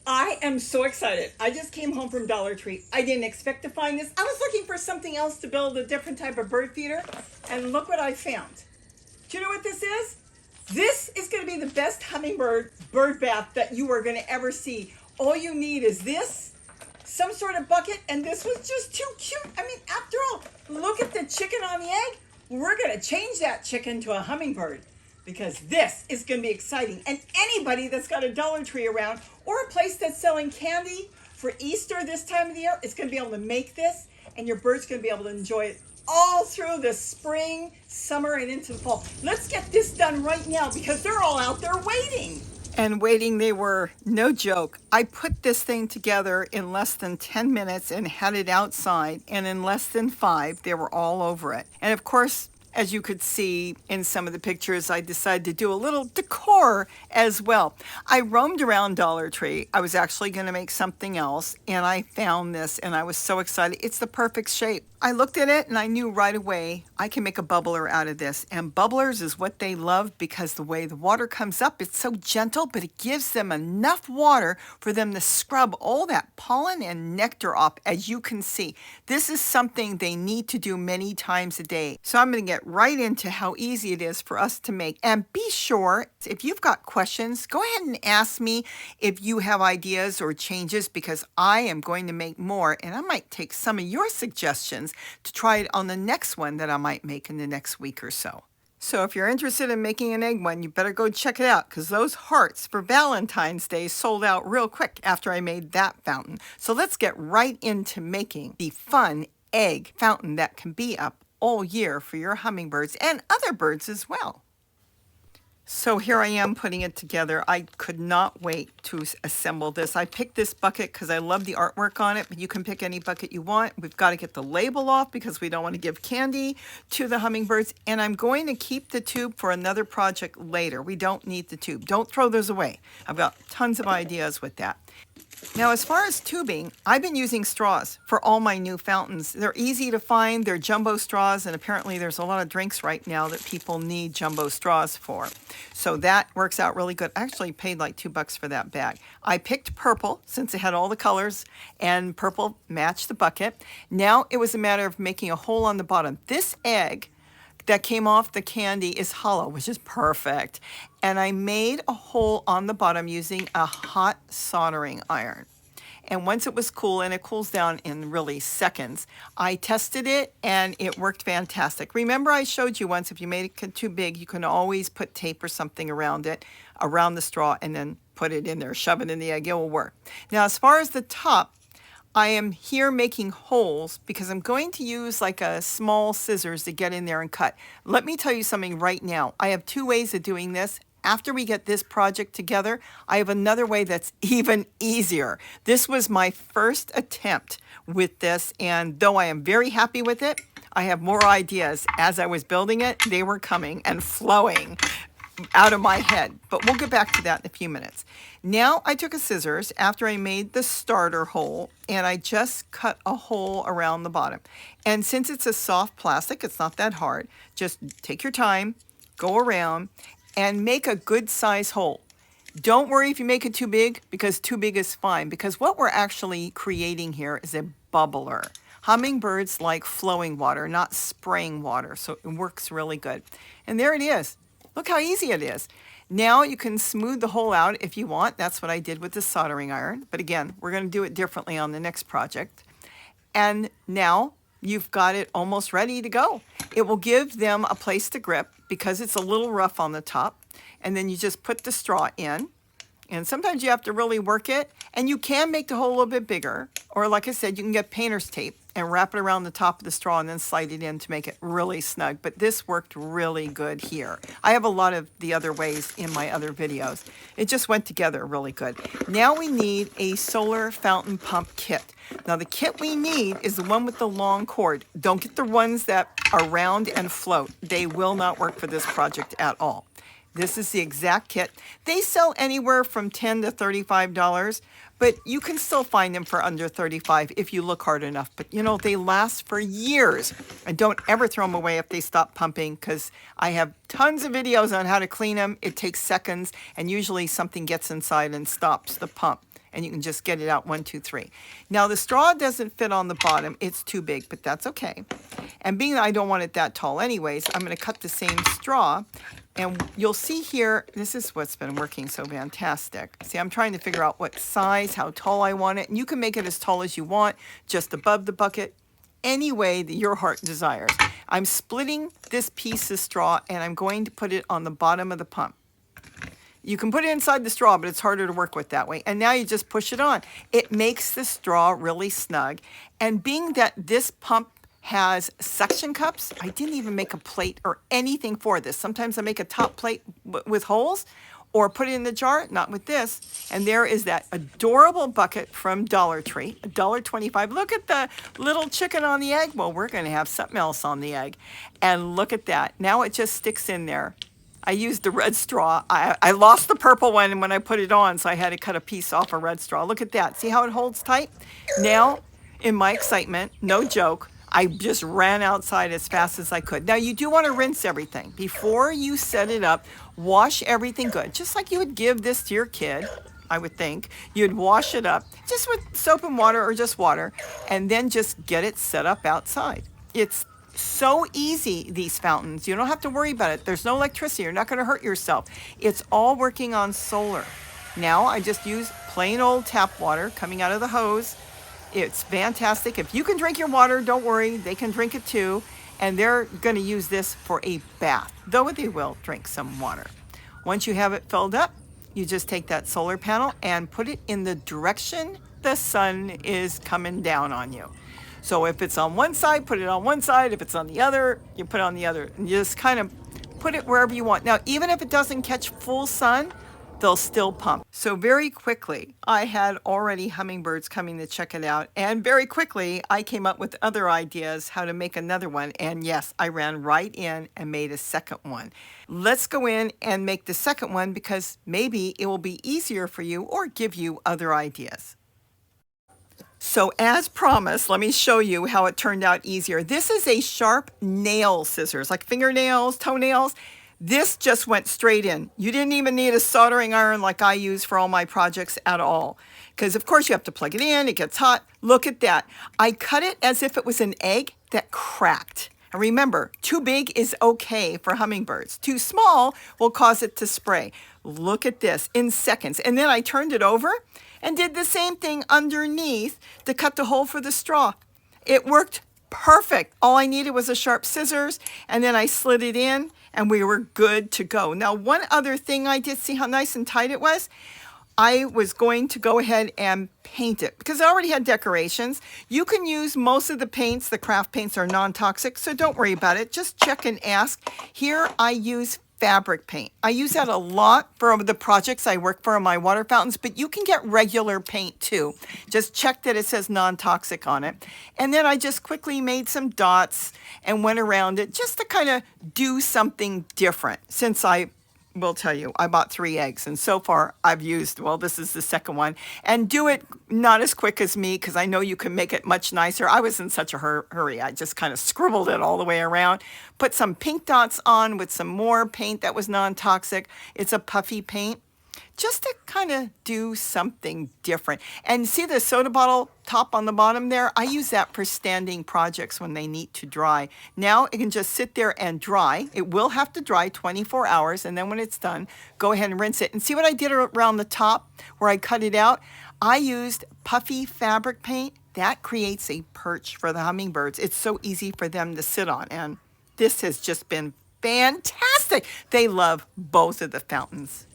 I am so excited. I just came home from Dollar Tree. I didn't expect to find this. I was looking for something else to build a different type of bird feeder, and look what I found. Do you know what this is? This is going to be the best hummingbird bird bath that you are going to ever see. All you need is this, some sort of bucket, and this was just too cute. I mean, after all, look at the chicken on the egg. We're going to change that chicken to a hummingbird because this is going to be exciting. And anybody that's got a Dollar Tree around or a place that's selling candy for Easter this time of the year is going to be able to make this, and your bird's going to be able to enjoy it all through the spring, summer, and into the fall. Let's get this done right now because they're all out there waiting. And waiting they were, no joke. I put this thing together in less than 10 minutes and had it outside, and in less than 5, they were all over it. And of course, as you could see in some of the pictures, I decided to do a little decor as well. I roamed around Dollar Tree. I was actually going to make something else, and I found this, and I was so excited. It's the perfect shape. I looked at it and I knew right away I can make a bubbler out of this. And bubblers is what they love because the way the water comes up, it's so gentle, but it gives them enough water for them to scrub all that pollen and nectar off, as you can see. This is something they need to do many times a day. So I'm going to get right into how easy it is for us to make. And be sure, if you've got questions, go ahead and ask me if you have ideas or changes, because I am going to make more and I might take some of your suggestions to try it on the next one that I might make in the next week or so. So if you're interested in making an egg one, you better go check it out because those hearts for Valentine's Day sold out real quick after I made that fountain. So let's get right into making the fun egg fountain that can be up all year for your hummingbirds and other birds as well. So here I am putting it together. I could not wait to assemble this. I picked this bucket because I love the artwork on it, but you can pick any bucket you want. We've got to get the label off because we don't want to give candy to the hummingbirds. And I'm going to keep the tube for another project later. We don't need the tube. Don't throw those away. I've got tons of ideas with that. Now, as far as tubing, I've been using straws for all my new fountains. They're easy to find. They're jumbo straws, and apparently there's a lot of drinks right now that people need jumbo straws for. So that works out really good. I actually paid like $2 for that bag. I picked purple since it had all the colors, and purple matched the bucket. Now it was a matter of making a hole on the bottom. This egg that came off the candy is hollow, which is perfect. And I made a hole on the bottom using a hot soldering iron. And once it was cool, and it cools down in really seconds, I tested it and it worked fantastic. Remember I showed you once, if you made it too big, you can always put tape or something around it, around the straw, and then put it in there, shove it in the egg, it will work. Now, as far as the top, I am here making holes because I'm going to use like a small scissors to get in there and cut. Let me tell you something right now. I have 2 ways of doing this. After we get this project together, I have another way that's even easier. This was my first attempt with this, and though I am very happy with it, I have more ideas. As I was building it, they were coming and flowing out of my head, but we'll get back to that in a few minutes. Now I took a scissors after I made the starter hole, and I just cut a hole around the bottom. And since it's a soft plastic, it's not that hard. Just take your time, go around, and make a good size hole. Don't worry if you make it too big, because too big is fine, because what we're actually creating here is a bubbler. Hummingbirds like flowing water, not spraying water, so it works really good. And there it is. Look how easy it is. Now you can smooth the hole out if you want. That's what I did with the soldering iron. But again, we're going to do it differently on the next project. And now you've got it almost ready to go. It will give them a place to grip because it's a little rough on the top. And then you just put the straw in. And sometimes you have to really work it. And you can make the hole a little bit bigger. Or like I said, you can get painter's tape and wrap it around the top of the straw and then slide it in to make it really snug. But this worked really good here. I have a lot of the other ways in my other videos. It just went together really good. Now we need a solar fountain pump kit. Now the kit we need is the one with the long cord. Don't get the ones that are round and float. They will not work for this project at all. This is the exact kit. They sell anywhere from $10 to $35, but you can still find them for under $35 if you look hard enough. But you know, they last for years. And don't ever throw them away if they stop pumping, because I have tons of videos on how to clean them. It takes seconds, and usually something gets inside and stops the pump. and you can just get it out 1, 2, 3. Now the straw doesn't fit on the bottom. It's too big, but that's okay. And being that I don't want it that tall anyways, I'm going to cut the same straw. And you'll see here, this is what's been working so fantastic. See, I'm trying to figure out what size, how tall I want it. And you can make it as tall as you want, just above the bucket, any way that your heart desires. I'm splitting this piece of straw and I'm going to put it on the bottom of the pump. You can put it inside the straw, but it's harder to work with that way. And now you just push it on. It makes the straw really snug. And being that this pump has suction cups, I didn't even make a plate or anything for this. Sometimes I make a top plate with holes or put it in the jar, not with this. And there is that adorable bucket from Dollar Tree, $1.25. Look at the little chicken on the egg. Well, we're going to have something else on the egg. And look at that. Now it just sticks in there. I used the red straw. I lost the purple one when I put it on, so I had to cut a piece off a red straw. Look at that. See how it holds tight? Now, in my excitement, no joke, I just ran outside as fast as I could. Now, you do want to rinse everything. Before you set it up, wash everything good. Just like you would give this to your kid, I would think. You'd wash it up just with soap and water or just water, and then just get it set up outside. It's so easy, these fountains. You don't have to worry about it. There's no electricity. You're not going to hurt yourself. It's all working on solar. Now, I just use plain old tap water coming out of the hose. It's fantastic. If you can drink your water, don't worry. They can drink it too. And they're going to use this for a bath, though they will drink some water. Once you have it filled up, you just take that solar panel and put it in the direction the sun is coming down on you. So if it's on one side, put it on one side. If it's on the other, you put it on the other. And you just kind of put it wherever you want. Now, even if it doesn't catch full sun, they'll still pump. So very quickly, I had already hummingbirds coming to check it out. And very quickly, I came up with other ideas how to make another one. And yes, I ran right in and made a second one. Let's go in and make the second one because maybe it will be easier for you or give you other ideas. So as promised, let me show you how it turned out easier. This is a sharp nail scissors, like fingernails, toenails. This just went straight in. You didn't even need a soldering iron like I use for all my projects at all. Because of course you have to plug it in, it gets hot. Look at that. I cut it as if it was an egg that cracked. And remember, too big is okay for hummingbirds. Too small will cause it to spray. Look at this, in seconds. And then I turned it over and did the same thing underneath to cut the hole for the straw. It worked perfect. All I needed was a sharp scissors, and then I slid it in, and we were good to go. Now, one other thing I did, see how nice and tight it was? I was going to go ahead and paint it because I already had decorations. You can use most of the paints. The craft paints are non-toxic, so don't worry about it. Just check and ask. Here I use fabric paint. I use that a lot for the projects I work for on my water fountains, but you can get regular paint too. Just check that it says non-toxic on it. And then I just quickly made some dots and went around it just to kind of do something different. Since I will tell you, I bought 3 eggs and so far I've used, well, this is the second one. And do it not as quick as me because I know you can make it much nicer. I was in such a hurry. I just kind of scribbled it all the way around. Put some pink dots on with some more paint that was non-toxic. It's a puffy paint. Just to kind of do something different. And see the soda bottle top on the bottom there? I use that for standing projects when they need to dry. Now it can just sit there and dry. It will have to dry 24 hours, and then when it's done, go ahead and rinse it. And see what I did around the top where I cut it out? I used puffy fabric paint. That creates a perch for the hummingbirds. It's so easy for them to sit on, and this has just been fantastic. They love both of the fountains.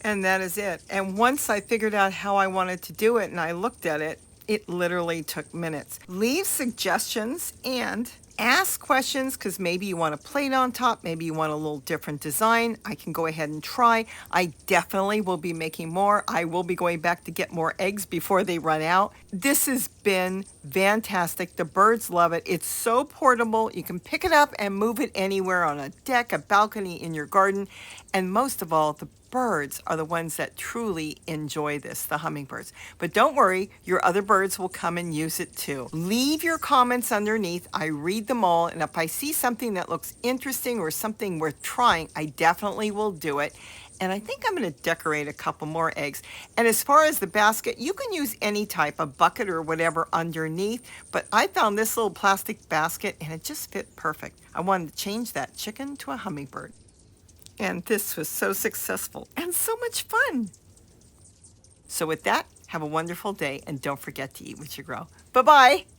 And that is it. And once I figured out how I wanted to do it and I looked at it, it literally took minutes. Leave suggestions and ask questions because maybe you want a plate on top, maybe you want a little different design. I can go ahead and try. I definitely will be making more. I will be going back to get more eggs before they run out. This has been fantastic. The birds love it. It's so portable. You can pick it up and move it anywhere on a deck, a balcony, in your garden. And most of all, the birds are the ones that truly enjoy this, the hummingbirds. But don't worry, your other birds will come and use it too. Leave your comments underneath. I read them all, and if I see something that looks interesting or something worth trying, I definitely will do it. And I think I'm going to decorate a couple more eggs. And as far as the basket, you can use any type of bucket or whatever underneath. But I found this little plastic basket and it just fit perfect. I wanted to change that chicken to a hummingbird. And this was so successful and so much fun. So with that, have a wonderful day and don't forget to eat what you grow. Bye-bye.